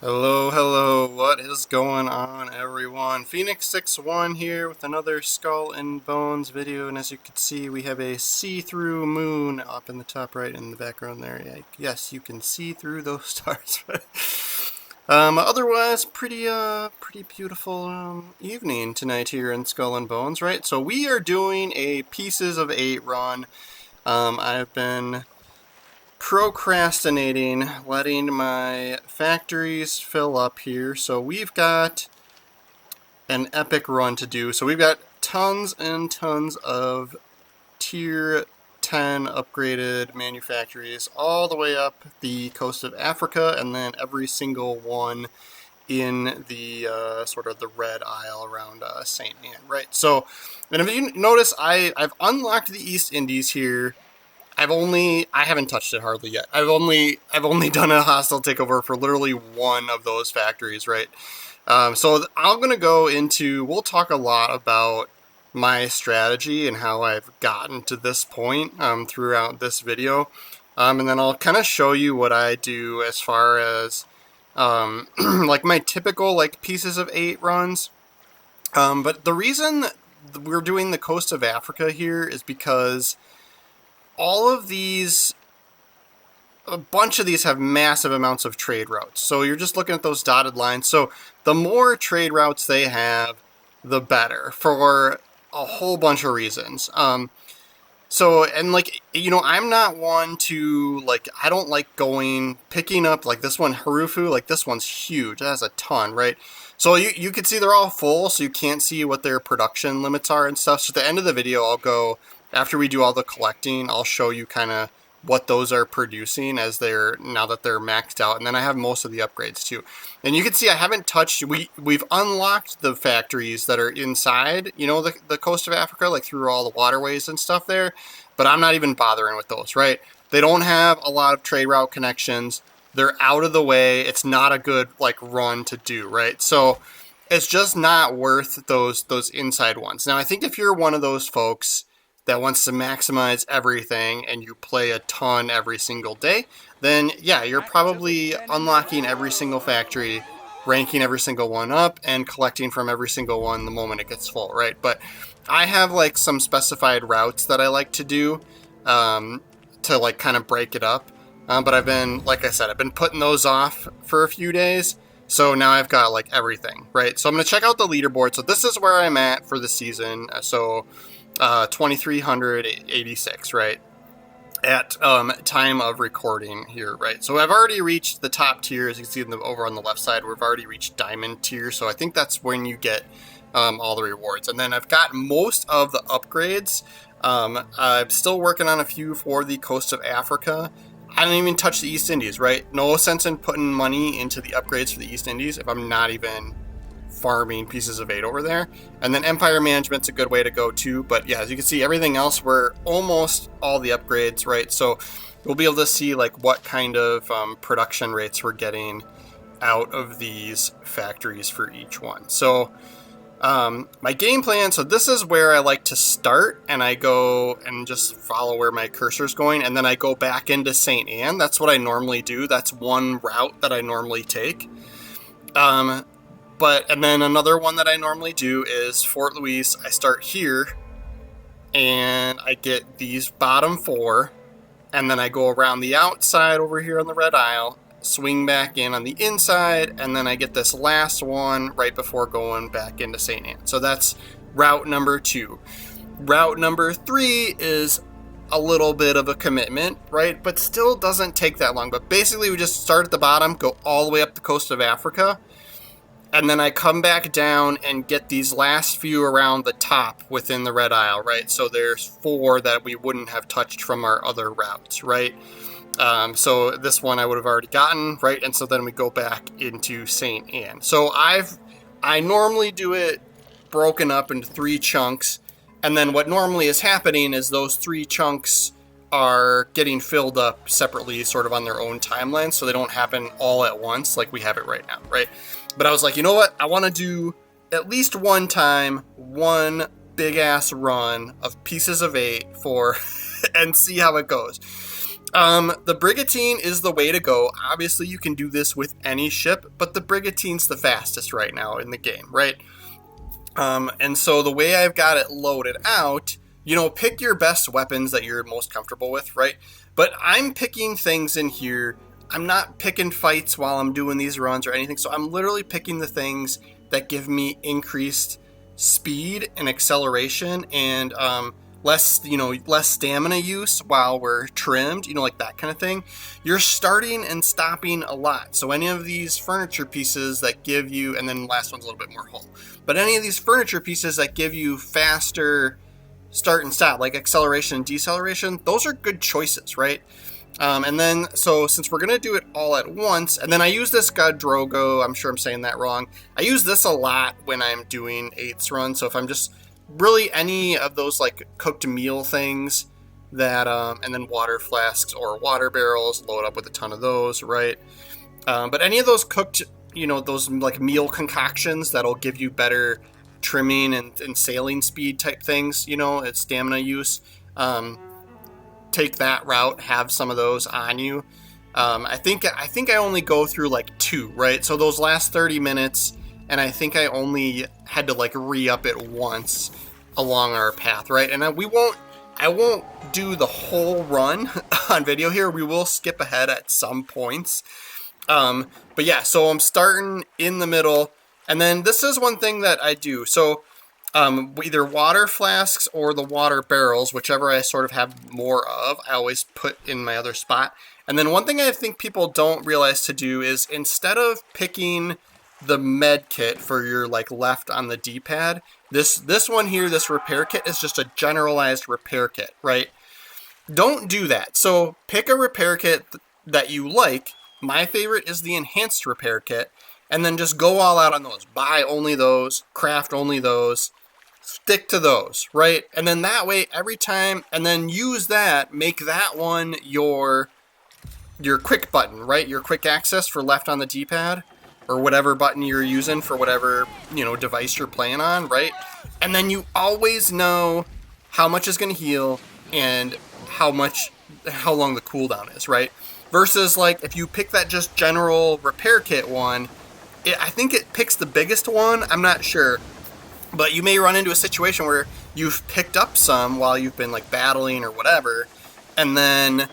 Hello, hello, what is going on everyone? Phoenix61 here with another Skull and Bones video, and as you can see we have a see-through moon up in the top right in the background there. Yeah, yes, you can see through those stars. Otherwise, pretty beautiful evening tonight here in Skull and Bones, right? So we are doing a Pieces of 8 run. I've been procrastinating, letting my factories fill up here. So we've got an epic run to do. So we've got tons and tons of tier 10 upgraded manufactories all the way up the coast of Africa, and then every single one in the sort of the Red Isle around St. Anne, right? So, and if you notice, I've unlocked the East Indies here. I haven't touched it hardly yet. I've only done a hostile takeover for literally one of those factories, right? So I'm gonna go into. We'll talk a lot about my strategy and how I've gotten to this point throughout this video, and then I'll kind of show you what I do as far as like my typical like Pieces of 8 runs. But the reason we're doing the coast of Africa here is because all of these, a bunch of these have massive amounts of trade routes. So you're just looking at those dotted lines. So the more trade routes they have, the better for a whole bunch of reasons. So, and like, you know, I'm not one to, like, I don't like picking up, like this one, Harufu, like this one's huge. It has a ton, right? So you can see they're all full, so you can't see what their production limits are and stuff. So at the end of the video, I'll go, after we do all the collecting, I'll show you kind of what those are producing now that they're maxed out. And then I have most of the upgrades too. And you can see I haven't touched, we've unlocked the factories that are inside, you know, the coast of Africa, like through all the waterways and stuff there. But I'm not even bothering with those, right? They don't have a lot of trade route connections. They're out of the way. It's not a good like run to do, right? So it's just not worth those inside ones. Now I think if you're one of those folks that wants to maximize everything and you play a ton every single day, then yeah, you're probably unlocking every single factory, ranking every single one up, and collecting from every single one the moment it gets full, right? But I have like some specified routes that I like to do to like kind of break it up. But I've been, like I said, I've been putting those off for a few days. So now I've got like everything, right? So I'm going to check out the leaderboard. So this is where I'm at for the season. So 2386, right, at time of recording here, right? So I've already reached the top tier. As you can see over on the left side, we've already reached diamond tier, so I think that's when you get all the rewards. And then I've got most of the upgrades. I'm still working on a few for the coast of Africa. I don't even touch the East Indies, right? No sense in putting money into the upgrades for the East Indies if I'm not even farming Pieces of 8 over there. And then Empire Management's a good way to go too. But yeah, as you can see, everything else, we're almost all the upgrades, right? So we'll be able to see like what kind of production rates we're getting out of these factories for each one. So my game plan, so this is where I like to start, and I go and just follow where my cursor's going, and then I go back into St. Anne. That's what I normally do. That's one route that I normally take. And then another one that I normally do is Fort Louise. I start here, and I get these bottom 4, and then I go around the outside over here on the Red Isle, swing back in on the inside, and then I get this last one right before going back into St. Anne. So that's route number 2. Route number 3 is a little bit of a commitment, right? But still doesn't take that long. But basically we just start at the bottom, go all the way up the coast of Africa, and then I come back down and get these last few around the top within the Red Isle, right? So there's 4 that we wouldn't have touched from our other routes, right? So this one I would have already gotten, right? And so then we go back into St. Anne. So I normally do it broken up into 3 chunks. And then what normally is happening is those 3 chunks are getting filled up separately, sort of on their own timeline. So they don't happen all at once like we have it right now, right? But I was like, you know what? I want to do at least one time, one big ass run of Pieces of 8 and see how it goes. The Brigantine is the way to go. Obviously, you can do this with any ship, but the Brigantine's the fastest right now in the game, right? And so the way I've got it loaded out, you know, pick your best weapons that you're most comfortable with, right? But I'm picking things in here. I'm not picking fights while I'm doing these runs or anything. So I'm literally picking the things that give me increased speed and acceleration and less stamina use while we're trimmed, like that kind of thing. You're starting and stopping a lot. So any of these furniture pieces that give you, and then the last one's a little bit more hull, but any of these furniture pieces that give you faster start and stop, like acceleration and deceleration, those are good choices, right? And then, so since we're going to do it all at once, and then I use this God Drogo, I'm sure I'm saying that wrong. I use this a lot when I'm doing 8th run. So if I'm just really any of those like cooked meal things that, and then water flasks or water barrels, load up with a ton of those, right? But any of those cooked, those like meal concoctions that'll give you better trimming and sailing speed type things, it's stamina use. Take that route, have some of those on you. I think I only go through like 2, right? So those last 30 minutes, and I think I only had to like re-up it once along our path, right? And I won't do the whole run on video here. We will skip ahead at some points. But yeah, so I'm starting in the middle, and then this is one thing that I do. So either water flasks or the water barrels, whichever I sort of have more of, I always put in my other spot. And then one thing I think people don't realize to do is instead of picking the med kit for your like left on the D-pad, this one here, this repair kit is just a generalized repair kit, right? Don't do that. So pick a repair kit that you like. My favorite is the enhanced repair kit. And then just go all out on those. Buy only those, craft only those. Stick to those, right? And then that way, every time, and then use that, make that one your quick button, right? Your quick access for left on the D-pad, or whatever button you're using for whatever, device you're playing on, right? And then you always know how much is going to heal and how long the cooldown is, right? Versus, like, if you pick that just general repair kit one, I think it picks the biggest one, I'm not sure. But you may run into a situation where you've picked up some while you've been like battling or whatever, and then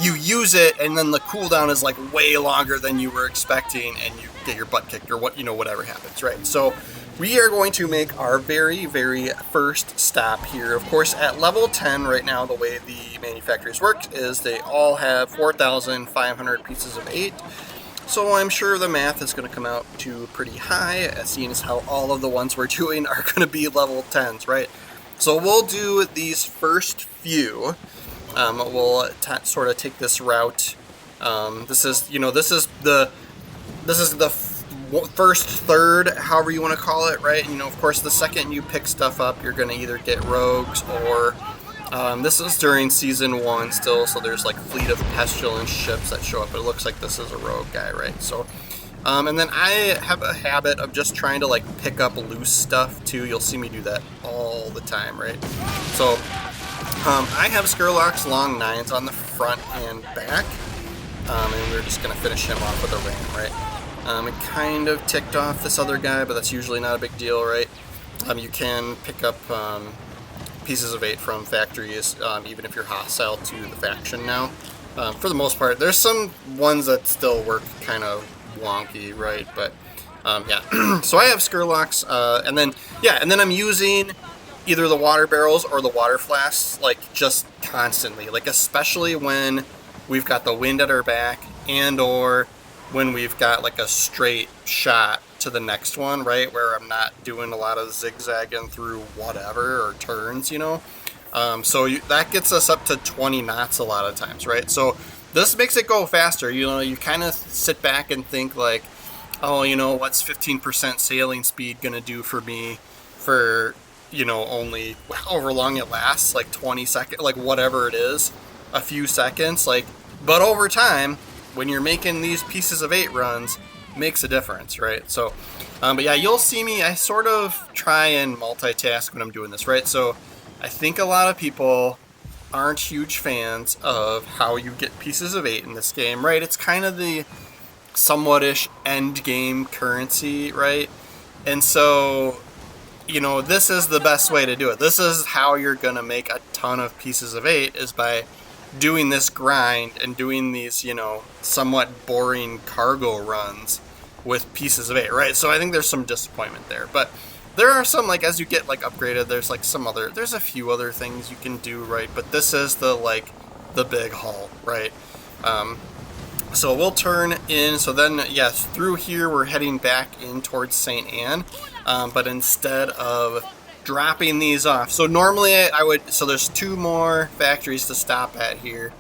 you use it, and then the cooldown is like way longer than you were expecting, and you get your butt kicked or whatever happens, right? So we are going to make our very, very first stop here. Of course, at level 10 right now, the way the manufacturers work is they all have 4,500 pieces of 8. So I'm sure the math is going to come out to pretty high, seeing as how all of the ones we're doing are going to be level 10s, right? So we'll do these first few. We'll sort of take this route. This is the first third, however you want to call it, right? Of course, the second you pick stuff up, you're going to either get rogues or this is during season 1 still, so there's like Fleet of Pestilence ships that show up, but it looks like this is a rogue guy, right? So, and then I have a habit of just trying to like pick up loose stuff too. You'll see me do that all the time, right? So, I have Skurlock's long 9s on the front and back, and we're just gonna finish him off with a ram, right? It kind of ticked off this other guy, but that's usually not a big deal, right? You can pick up pieces of 8 from factories, even if you're hostile to the faction now. For the most part, there's some ones that still work kind of wonky, right? But yeah, so I have Skurlocks, and then I'm using either the water barrels or the water flasks, like just constantly, like especially when we've got the wind at our back and or when we've got like a straight shot to the next one, right, where I'm not doing a lot of zigzagging through whatever or turns, so that gets us up to 20 knots a lot of times, right? So this makes it go faster. You kind of sit back and think like, oh, what's 15% sailing speed gonna do for me for only however long it lasts, like 20 seconds, like whatever it is, a few seconds, like, but over time when you're making these pieces of 8 runs, makes a difference, right? So, but yeah, you'll see me, I sort of try and multitask when I'm doing this, right? So I think a lot of people aren't huge fans of how you get pieces of 8 in this game, right? It's kind of the somewhat-ish end game currency, right? And so, you know, this is the best way to do it. This is how you're going to make a ton of pieces of 8, is by doing this grind and doing these, you know, somewhat boring cargo runs with pieces of 8, right? So I think there's some disappointment there. But there are some, like, as you get, like, upgraded, there's, like, there's a few other things you can do, right? But this is the, like, the big haul, right? So we'll turn in, so then, yes, through here we're heading back in towards St. Anne, but instead of dropping these off, so normally I would, so there's 2 more factories to stop at here,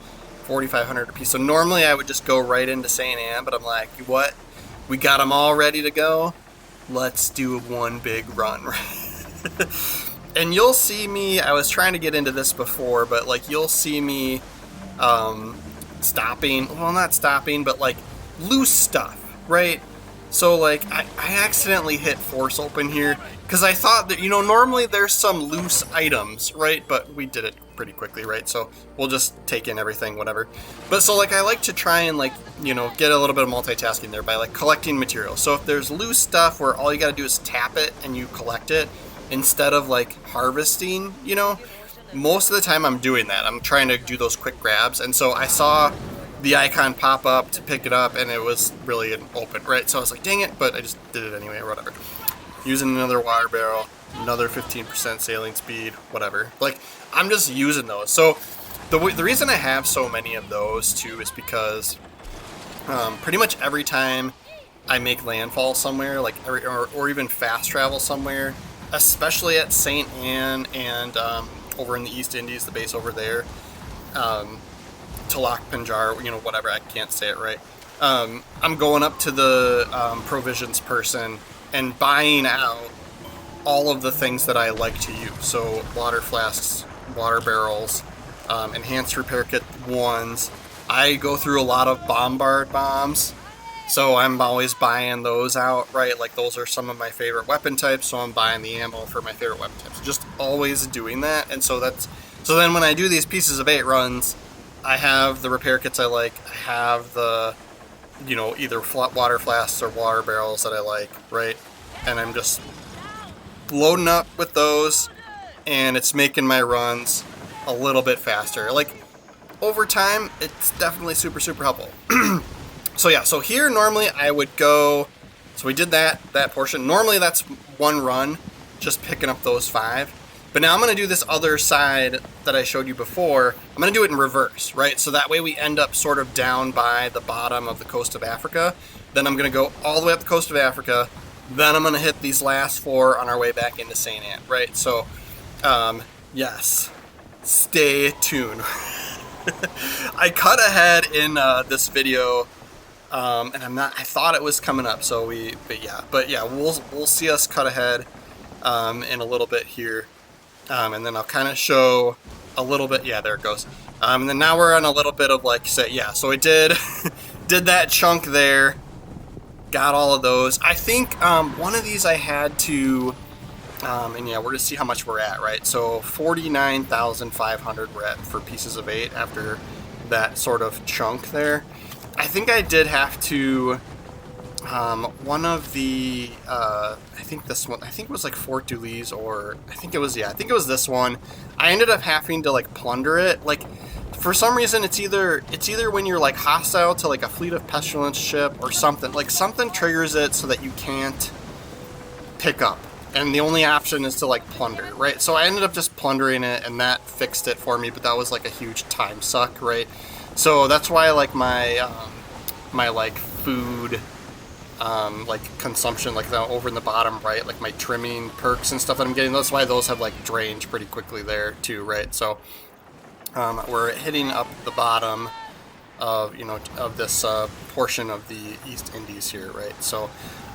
4,500 apiece, so normally I would just go right into St. Anne, but I'm like, what? We got them all ready to go? Let's do one big run, right? And you'll see me, I was trying to get into this before, but like you'll see me stopping, well, not stopping, but like loose stuff, right? So like I accidentally hit force open here because I thought that, you know, normally there's some loose items, right? But we did it pretty quickly, right? So we'll just take in everything, whatever. But so like I like to try and, like, you know, get a little bit of multitasking there by like collecting material. So if there's loose stuff where all you got to do is tap it and you collect it instead of like harvesting, you know, most of the time I'm doing that. I'm trying to do those quick grabs. And so I saw the icon pop up to pick it up and it was really open, right? So I was like, dang it, but I just did it anyway or whatever. Using another water barrel, another 15% sailing speed, whatever. Like, I'm just using those. So the reason I have so many of those too is because pretty much every time I make landfall somewhere, like, or even fast travel somewhere, especially at St. Anne and over in the East Indies, the base over there, Talak Pinjar, you know, whatever, I can't say it right. I'm going up to the provisions person and buying out all of the things that I like to use. So water flasks, water barrels, enhanced repair kit 1s. I go through a lot of bombard bombs, so I'm always buying those out, right? Like, those are some of my favorite weapon types, so I'm buying the ammo for my favorite weapon types. Just always doing that, and so then when I do these pieces of 8 runs, I have the repair kits I like, I have the, you know, either water flasks or water barrels that I like, right? And I'm just loading up with those, and it's making my runs a little bit faster. Like, over time, it's definitely super, super helpful. So yeah, so here normally I would go, so we did that portion. Normally that's one run, just picking up those 5. But now I'm going to do this other side that I showed you before. I'm going to do it in reverse, right? So that way we end up sort of down by the bottom of the coast of Africa. Then I'm going to go all the way up the coast of Africa. Then I'm going to hit these last 4 on our way back into St. Anne, right? So, yes, stay tuned. I cut ahead in this video, and I thought it was coming up, so but yeah, we'll see us cut ahead in a little bit here. And then I'll kind of show a little bit. Yeah, there it goes. And then now we're on a little bit of, like, so I did that chunk there, got all of those. I think one of these I had to, and yeah, we're gonna see how much we're at, right? So 49,500 we're at for pieces of 8 after that sort of chunk there. I think I did have to. One of the, I think this one, I think it was like Fort Dulles, or I think it was this one. I ended up having to, like, plunder it. Like, for some reason, it's either when you're, like, hostile to, like, a fleet of pestilence ship or something. Like, something triggers it so that you can't pick up. And the only option is to, like, plunder, right? So I ended up just plundering it, and that fixed it for me, but that was, like, a huge time suck, right? So that's why, like, my like, food, like, consumption, like, over in the bottom right, like my trimming perks and stuff that I'm getting, that's why those have, like, drained pretty quickly there too, right? So we're hitting up the bottom of, you know, of this portion of the East Indies here, right? So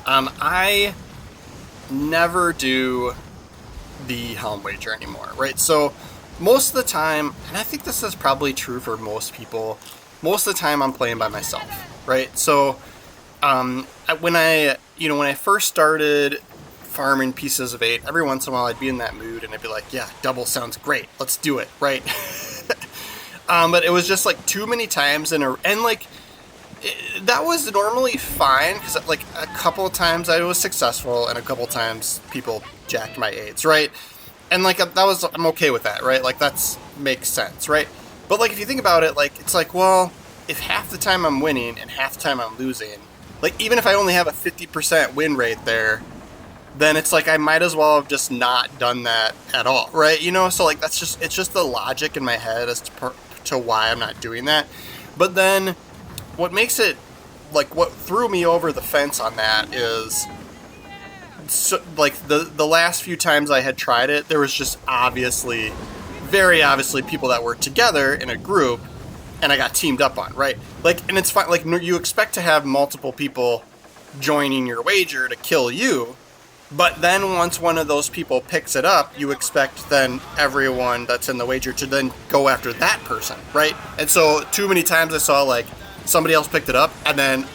I never do the helm wager anymore, right? So most of the time, and I think this is probably true for most people, most of the time I'm playing by myself, right? So when I first started farming pieces of 8, every once in a while I'd be in that mood and I'd be like, yeah, double sounds great, let's do it, right? But it was just like too many times and like that was normally fine because like a couple of times I was successful and a couple of times people jacked my aids, right? And like that was I'm okay with that, right? Like that's makes sense, right? But like if you think about it, like it's like, well, if half the time I'm winning and half the time I'm losing, like even if I only have a 50% win rate there, then it's like I might as well have just not done that at all, right? You know, so like that's just it's just the logic in my head as to why I'm not doing that. But then what makes it like what threw me over the fence on that is so, like the last few times I had tried it, there was just obviously, very obviously, people that were together in a group, and I got teamed up on, right? Like, and it's fine. Like, you expect to have multiple people joining your wager to kill you, but then once one of those people picks it up, you expect then everyone that's in the wager to then go after that person, right? And so too many times I saw like somebody else picked it up, and then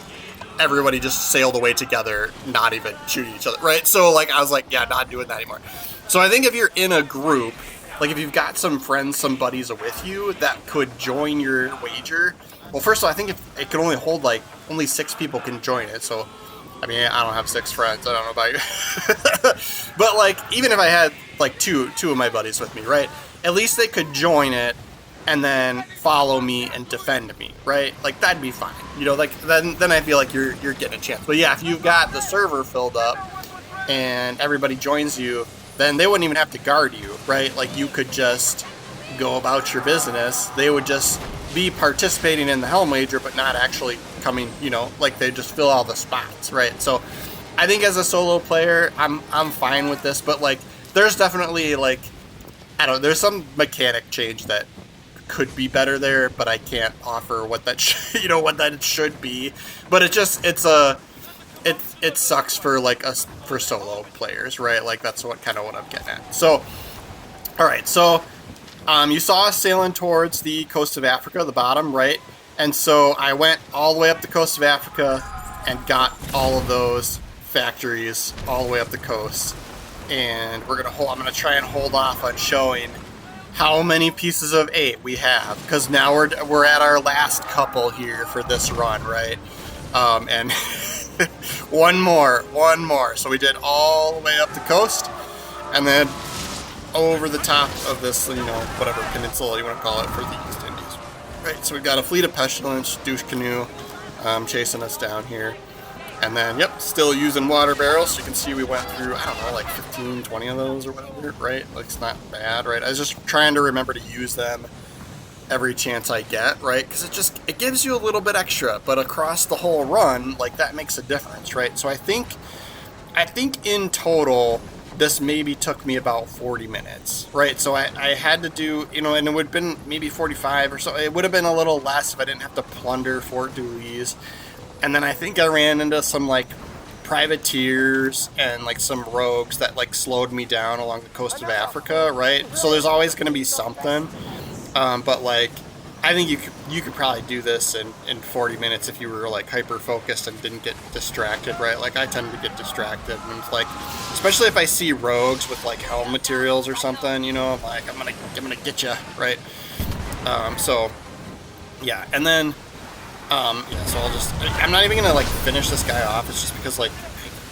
everybody just sailed away together, not even shooting each other, right? So like I was like, yeah, not doing that anymore. So I think if you're in a group, like if you've got some friends, some buddies with you that could join your wager, well, first of all, I think if it can only hold like only 6 people can join it. So I mean, I don't have 6 friends. I don't know about you, but like even if I had like two of my buddies with me, right? At least they could join it and then follow me and defend me, right? Like that'd be fine, you know. Like then I feel like you're getting a chance. But yeah, if you've got the server filled up and everybody joins you, then they wouldn't even have to guard you, right? Like you could just go about your business. They would just be participating in the Helm wager, but not actually coming, you know, like they just fill all the spots, right? So I think as a solo player, I'm fine with this, but like there's definitely like I don't know, there's some mechanic change that could be better there, but I can't offer what that you know what that should be. But it sucks for like us for solo players, right? Like that's what I'm getting at. So all right, so you saw us sailing towards the coast of Africa, the bottom, right? And so I went all the way up the coast of Africa and got all of those factories all the way up the coast. And I'm gonna try and hold off on showing how many pieces of 8 we have, because now we're at our last couple here for this run, right? And one more. So we did all the way up the coast, and then over the top of this, you know, whatever peninsula you want to call it for the East Indies. Right, so we've got a fleet of pestilence douche canoe chasing us down here. And then, yep, still using water barrels. So you can see we went through, I don't know, like 15, 20 of those or whatever, right? Like, it's not bad, right? I was just trying to remember to use them every chance I get, right? Because it gives you a little bit extra, but across the whole run, like, that makes a difference, right? So I think in total, this maybe took me about 40 minutes, right? So I had to do, you know, and it would have been maybe 45 or so. It would have been a little less if I didn't have to plunder Fort Dewey's. And then I think I ran into some like privateers and like some rogues that like slowed me down along the coast of Africa, right? So there's always going to be something. But like, I think you could probably do this in 40 minutes if you were like hyper focused and didn't get distracted, right? Like I tend to get distracted, and it's like, especially if I see rogues with like helm materials or something, you know, I'm like, I'm gonna get you, right? So yeah, and then. Yeah, so I'm not even gonna like finish this guy off. It's just because like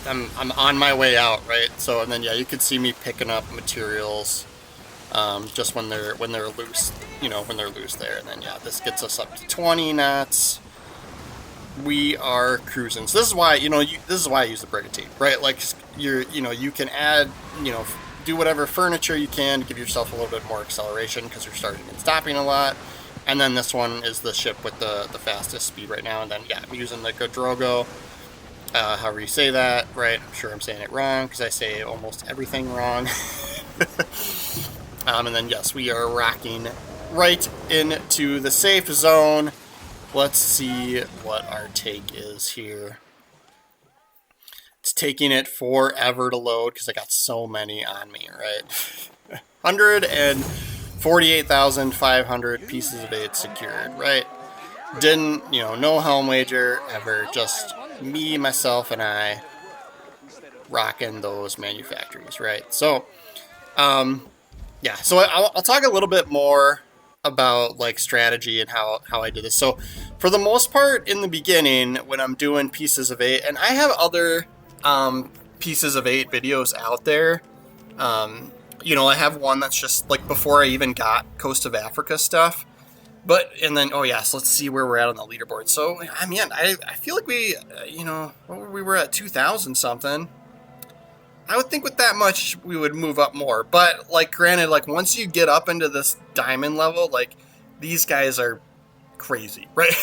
I'm on my way out, right? So and then yeah, you could see me picking up materials, just when they're loose, you know, when they're loose there. And then yeah, this gets us up to 20 knots. We are cruising. So this is why, you know, this is why I use the brigantine, right? Like you can add, you know, do whatever furniture you can to give yourself a little bit more acceleration because you're starting and stopping a lot. And then this one is the ship with the fastest speed right now. And then, yeah, I'm using the Godrogo, however you say that, right? I'm sure I'm saying it wrong because I say almost everything wrong. And then, yes, we are rocking right into the safe zone. Let's see what our take is here. It's taking it forever to load because I got so many on me, right? 148,500 pieces of 8 secured, right? Didn't, you know, no helm wager ever, just me, myself, and I rocking those manufactories, right? So, yeah, so I'll talk a little bit more about like strategy and how I did this. So for the most part in the beginning when I'm doing Pieces of 8, and I have other Pieces of 8 videos out there. You know, I have one that's just like before I even got Coast of Africa stuff. But, and then, oh yes, let's see where we're at on the leaderboard. So, I mean, I feel like we, you know, we were at 2,000 something. I would think with that much we would move up more. But, like, granted, like, once you get up into this diamond level, like, these guys are crazy, right?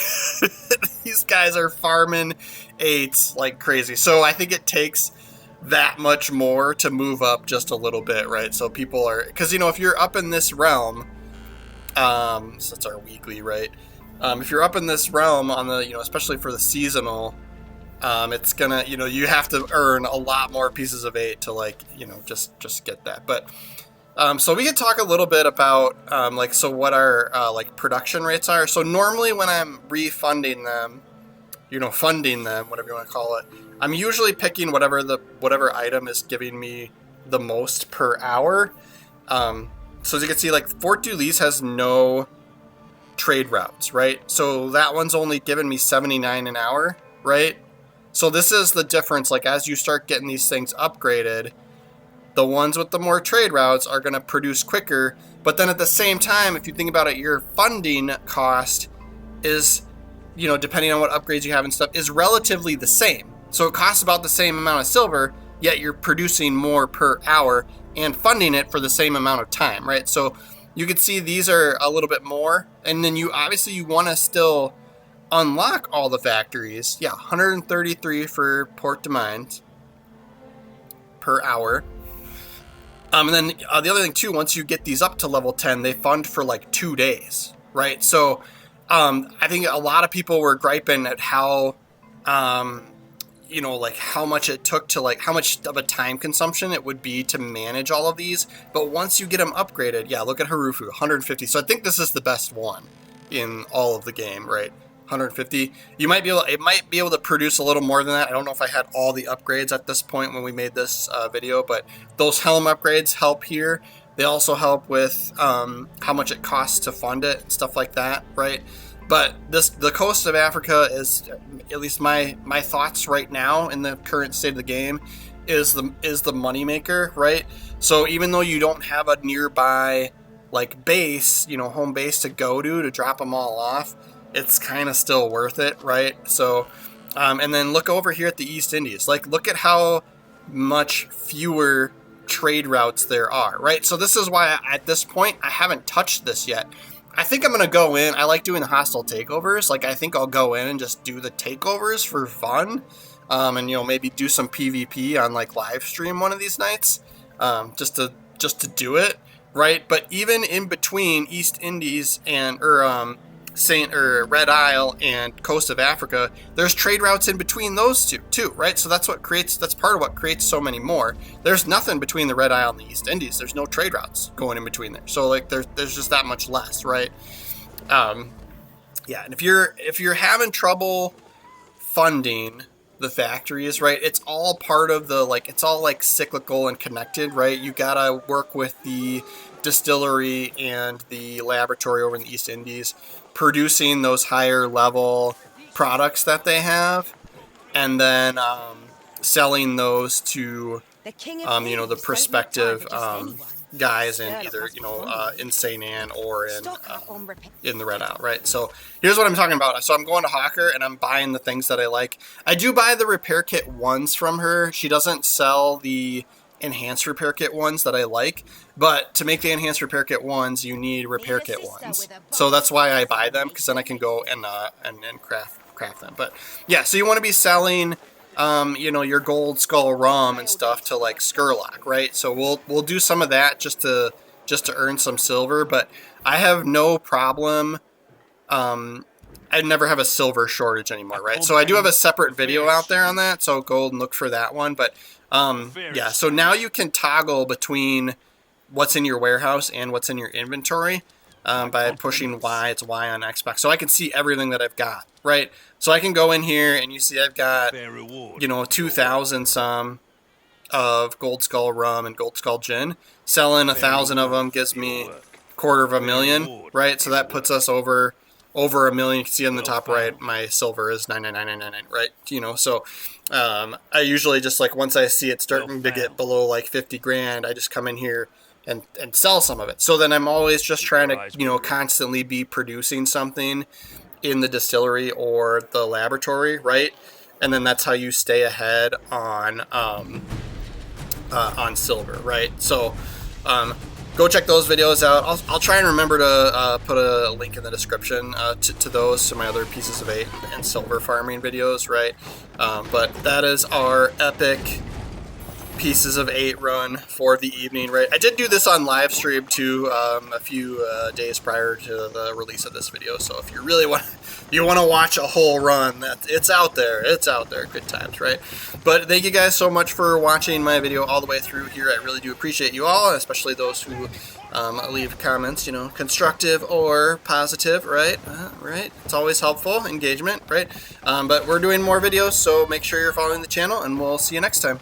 These guys are farming 8s like crazy. So I think it takes that much more to move up just a little bit, right? So people are, because, you know, if you're up in this realm, so that's our weekly, right? If you're up in this realm on the, you know, especially for the seasonal, it's gonna, you know, you have to earn a lot more Pieces of 8 to, like, you know, just get that. But so we could talk a little bit about like, so what our like production rates are. So normally when I'm refunding them, you know, funding them, whatever you want to call it, I'm usually picking whatever item is giving me the most per hour. So as you can see, like, Fort Dulise has no trade routes, right? So that one's only giving me 79 an hour, right? So this is the difference. Like, as you start getting these things upgraded, the ones with the more trade routes are going to produce quicker. But then at the same time, if you think about it, your funding cost is, you know, depending on what upgrades you have and stuff, is relatively the same. So it costs about the same amount of silver, yet you're producing more per hour and funding it for the same amount of time, right? So you can see these are a little bit more, and then you obviously you want to still unlock all the factories. Yeah, 133 for Port de Mines per hour. And then the other thing too, once you get these up to level 10, they fund for like 2 days, right? So I think a lot of people were griping at how you know, like how much it took to, like, how much of a time consumption it would be to manage all of these. But once you get them upgraded, yeah, look at Harufu, 150. So I think this is the best one in all of the game, right? 150. You might be able, it might be able to produce a little more than that. I don't know if I had all the upgrades at this point when we made this video, but those helm upgrades help here. They also help with how much it costs to fund it and stuff like that, right? But the Coast of Africa is, at least my thoughts right now in the current state of the game, is the moneymaker, right? So even though you don't have a nearby, like, base, you know, home base to go to drop them all off, it's kind of still worth it, right? So, and then look over here at the East Indies. Like, look at how much fewer trade routes there are, right? So this is why at this point I haven't touched this yet. I think I'm going to go in. I like doing the hostile takeovers. Like, I think I'll go in and just do the takeovers for fun. And, you know, maybe do some PvP on, like, live stream one of these nights. Just to do it, right? But even in between East Indies and, Red Isle and Coast of Africa, there's trade routes in between those two too, right? So that's part of what creates so many more. There's nothing between the Red Isle and the East Indies. There's no trade routes going in between there. So, like, there's just that much less, right? Yeah, and if you're having trouble funding the factories, right, it's all part of the, like, it's all, like, cyclical and connected, right? You gotta work with the distillery and the laboratory over in the East Indies producing those higher level products that they have, and then selling those to you know, the prospective guys in either, you know, in St. Anne or in the Red Isle, right? So here's what I'm talking about. So I'm going to Hawker and I'm buying the things that I like. I do buy the repair kit ones from her. She doesn't sell the enhanced repair kit ones that I like, but to make the enhanced repair kit ones, you need repair kit ones. So that's why I buy them, because then I can go and craft them. But yeah, so you want to be selling you know, your Gold Skull rum and stuff to, like, Skurlock, right? So we'll do some of that just to earn some silver, but I have no problem. I never have a silver shortage anymore, right? So I do have a separate video out there on that, so go and look for that one. But yeah, so now you can toggle between what's in your warehouse and what's in your inventory by pushing Y. It's Y on Xbox. So I can see everything that I've got, right? So I can go in here and you see I've got, you know, 2,000 some of Gold Skull rum and Gold Skull gin. Selling 1,000 of them gives me $250,000, right? So that puts us over $1 million. You can see on the top right, my silver is 99999, right? You know, so I usually just like once I see it starting to get below like 50 grand, I just come in here and sell some of it. So then I'm always just trying to, you know, constantly be producing something in the distillery or the laboratory, right? And then that's how you stay ahead on silver, right? So go check those videos out. I'll try and remember to put a link in the description to those, to my other Pieces of 8 and silver farming videos, right? But that is our epic Pieces of 8 run for the evening, right? I did do this on live stream too a few days prior to the release of this video, so if you really want to watch a whole run, it's out there, good times, right? But thank you guys so much for watching my video all the way through here. I really do appreciate you all, especially those who leave comments, you know, constructive or positive, right? Right, it's always helpful, engagement, right? But we're doing more videos, so make sure you're following the channel, and we'll see you next time.